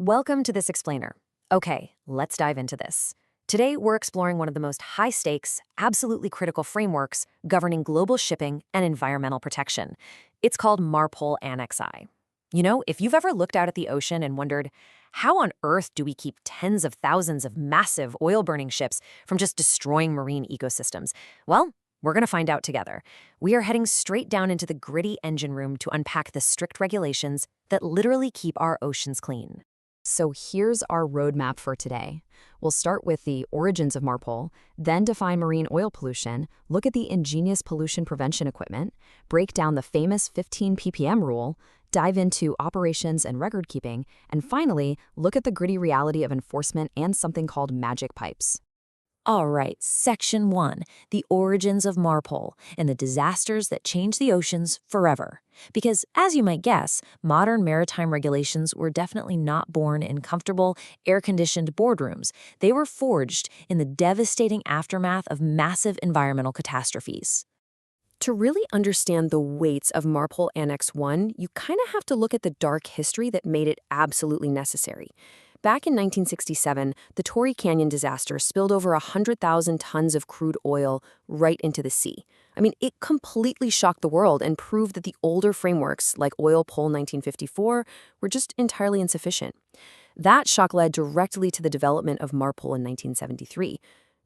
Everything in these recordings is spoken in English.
Welcome to this explainer. Okay, let's dive into this. Today, we're exploring one of the most high-stakes, absolutely critical frameworks governing global shipping and environmental protection. It's called MARPOL Annex I. You know, if you've ever looked out at the ocean and wondered, how on earth do we keep tens of thousands of massive oil-burning ships from just destroying marine ecosystems? Well, we're going to find out together. We are heading straight down into the gritty engine room to unpack the strict regulations that literally keep our oceans clean. So here's our roadmap for today. We'll start with the origins of MARPOL, then define marine oil pollution, look at the ingenious pollution prevention equipment, break down the famous 15 PPM rule, dive into operations and record keeping, and finally, look at the gritty reality of enforcement and something called magic pipes. All right, Section 1, the origins of MARPOL and the disasters that changed the oceans forever. Because, as you might guess, modern maritime regulations were definitely not born in comfortable, air-conditioned boardrooms. They were forged in the devastating aftermath of massive environmental catastrophes. To really understand the weights of MARPOL Annex I, you kind of have to look at the dark history that made it absolutely necessary. Back in 1967, the Torrey Canyon disaster spilled over 100,000 tons of crude oil right into the sea. I mean, it completely shocked the world and proved that the older frameworks, like Oil Poll 1954, were just entirely insufficient. That shock led directly to the development of MARPOL in 1973.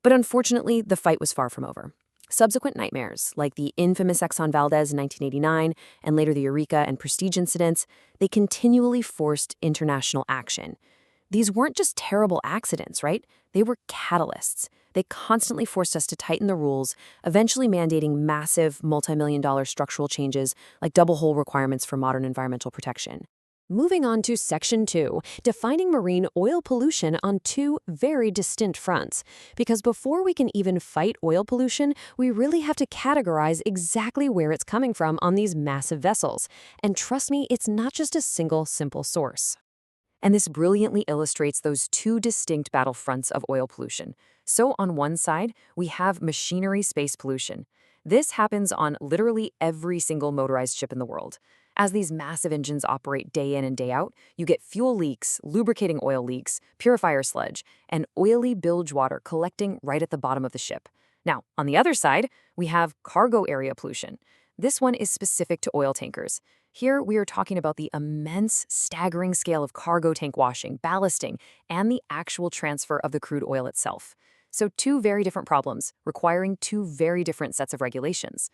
But unfortunately, the fight was far from over. Subsequent nightmares, like the infamous Exxon Valdez in 1989 and later the Eureka and Prestige incidents, they continually forced international action. These weren't just terrible accidents, right? They were catalysts. They constantly forced us to tighten the rules, eventually mandating massive multi-million-dollar structural changes like double-hull requirements for modern environmental protection. Moving on to Section 2, defining marine oil pollution on two very distinct fronts. Because before we can even fight oil pollution, we really have to categorize exactly where it's coming from on these massive vessels. And trust me, it's not just a single, simple source. And this brilliantly illustrates those two distinct battlefronts of oil pollution. So on one side, we have machinery space pollution. This happens on literally every single motorized ship in the world. As these massive engines operate day in and day out, you get fuel leaks, lubricating oil leaks, purifier sludge, and oily bilge water collecting right at the bottom of the ship. Now, on the other side, we have cargo area pollution. This one is specific to oil tankers. Here, we are talking about the immense, staggering scale of cargo tank washing, ballasting, and the actual transfer of the crude oil itself. So two very different problems, requiring two very different sets of regulations.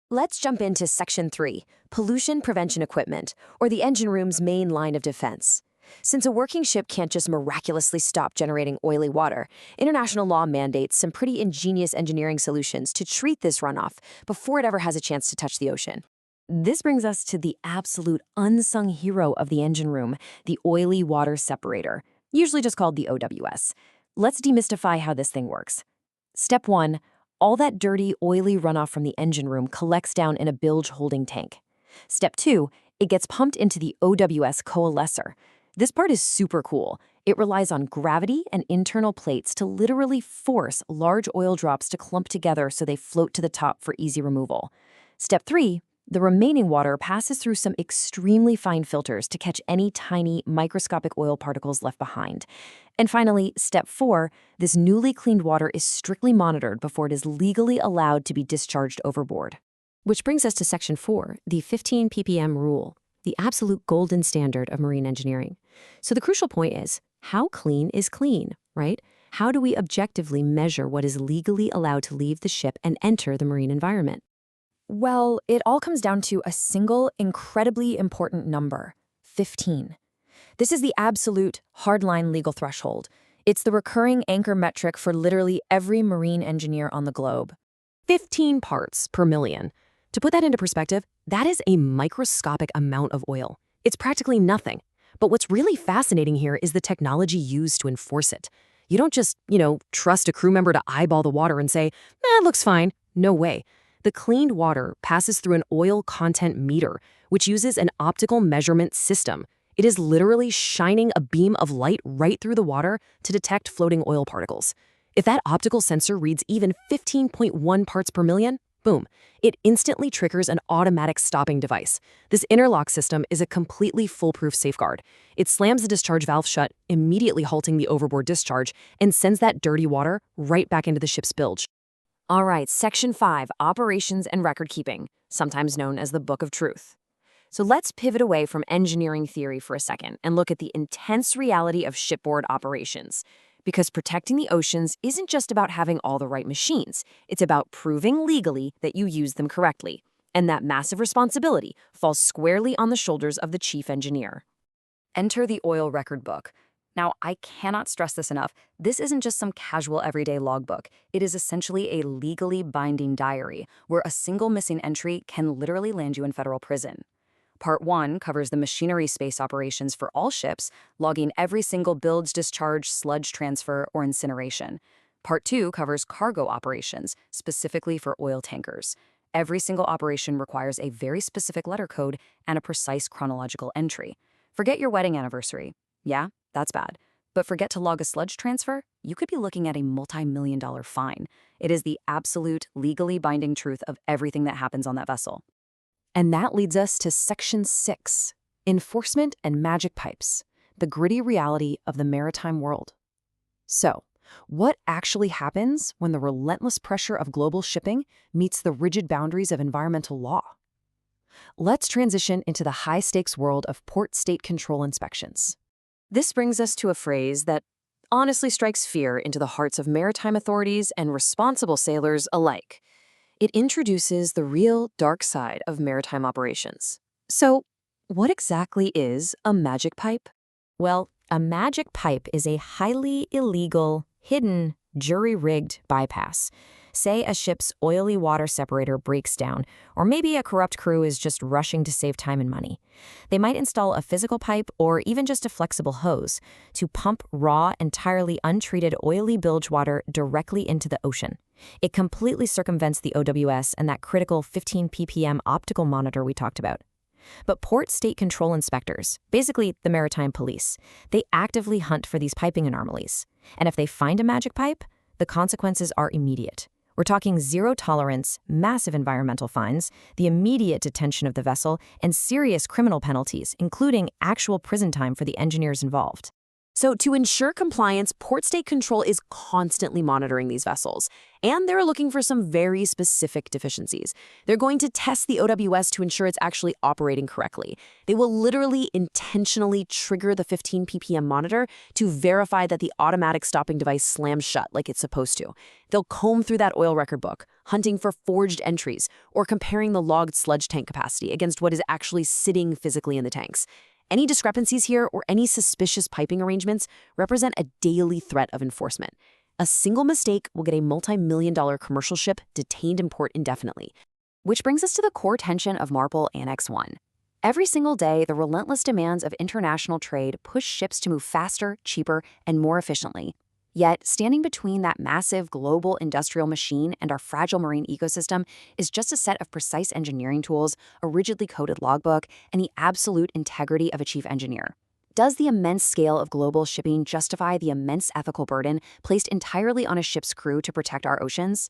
Let's jump into Section 3, pollution prevention equipment, or the engine room's main line of defense. Since a working ship can't just miraculously stop generating oily water, international law mandates some pretty ingenious engineering solutions to treat this runoff before it ever has a chance to touch the ocean. This brings us to the absolute unsung hero of the engine room, the oily water separator, usually just called the OWS. Let's demystify how this thing works. Step 1, all that dirty, oily runoff from the engine room collects down in a bilge holding tank. Step 2, it gets pumped into the OWS coalescer. This part is super cool. It relies on gravity and internal plates to literally force large oil drops to clump together so they float to the top for easy removal. Step 3, the remaining water passes through some extremely fine filters to catch any tiny, microscopic oil particles left behind. And finally, Step 4, this newly cleaned water is strictly monitored before it is legally allowed to be discharged overboard. Which brings us to Section 4, the 15 PPM Rule, the absolute golden standard of marine engineering. So the crucial point is, how clean is clean, right? How do we objectively measure what is legally allowed to leave the ship and enter the marine environment? Well, it all comes down to a single, incredibly important number, 15. This is the absolute, hardline legal threshold. It's the recurring anchor metric for literally every marine engineer on the globe. 15 parts per million. To put that into perspective, that is a microscopic amount of oil. It's practically nothing. But what's really fascinating here is the technology used to enforce it. You don't just, trust a crew member to eyeball the water and say, it looks fine. No way. The cleaned water passes through an oil content meter, which uses an optical measurement system. It is literally shining a beam of light right through the water to detect floating oil particles. If that optical sensor reads even 15.1 parts per million, Boom. It instantly triggers an automatic stopping device. This interlock system is a completely foolproof safeguard. It slams the discharge valve shut, immediately halting the overboard discharge, and sends that dirty water right back into the ship's bilge. All right, Section 5, Operations and Record Keeping, sometimes known as the Book of Truth. So let's pivot away from engineering theory for a second and look at the intense reality of shipboard operations. Because protecting the oceans isn't just about having all the right machines. It's about proving legally that you use them correctly. And that massive responsibility falls squarely on the shoulders of the chief engineer. Enter the oil record book. Now, I cannot stress this enough. This isn't just some casual everyday logbook. It is essentially a legally binding diary where a single missing entry can literally land you in federal prison. Part 1 covers the machinery space operations for all ships, logging every single bilge, discharge, sludge transfer, or incineration. Part 2 covers cargo operations, specifically for oil tankers. Every single operation requires a very specific letter code and a precise chronological entry. Forget your wedding anniversary. Yeah, that's bad. But forget to log a sludge transfer? You could be looking at a multi-million-dollar fine. It is the absolute, legally binding truth of everything that happens on that vessel. And that leads us to Section 6, Enforcement and Magic Pipes, the gritty reality of the maritime world. So, what actually happens when the relentless pressure of global shipping meets the rigid boundaries of environmental law? Let's transition into the high-stakes world of port state control inspections. This brings us to a phrase that honestly strikes fear into the hearts of maritime authorities and responsible sailors alike. It introduces the real dark side of maritime operations. So, what exactly is a magic pipe? Well, a magic pipe is a highly illegal, hidden, jury-rigged bypass. Say a ship's oily water separator breaks down, or maybe a corrupt crew is just rushing to save time and money. They might install a physical pipe or even just a flexible hose to pump raw, entirely untreated oily bilge water directly into the ocean. It completely circumvents the OWS and that critical 15 ppm optical monitor we talked about. But port state control inspectors, basically the maritime police, they actively hunt for these piping anomalies. And if they find a magic pipe, the consequences are immediate. We're talking zero tolerance, massive environmental fines, the immediate detention of the vessel, and serious criminal penalties, including actual prison time for the engineers involved. So to ensure compliance, Port State Control is constantly monitoring these vessels, and they're looking for some very specific deficiencies. They're going to test the OWS to ensure it's actually operating correctly. They will literally intentionally trigger the 15 ppm monitor to verify that the automatic stopping device slams shut like it's supposed to. They'll comb through that oil record book, hunting for forged entries, or comparing the logged sludge tank capacity against what is actually sitting physically in the tanks. Any discrepancies here or any suspicious piping arrangements represent a daily threat of enforcement. A single mistake will get a multi-million-dollar commercial ship detained in port indefinitely. Which brings us to the core tension of MARPOL Annex I. Every single day, the relentless demands of international trade push ships to move faster, cheaper, and more efficiently. Yet, standing between that massive global industrial machine and our fragile marine ecosystem is just a set of precise engineering tools, a rigidly coded logbook, and the absolute integrity of a chief engineer. Does the immense scale of global shipping justify the immense ethical burden placed entirely on a ship's crew to protect our oceans?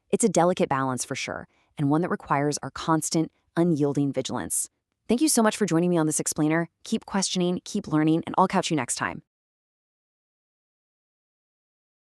It's a delicate balance for sure, and one that requires our constant, unyielding vigilance. Thank you so much for joining me on this explainer. Keep questioning, keep learning, and I'll catch you next time.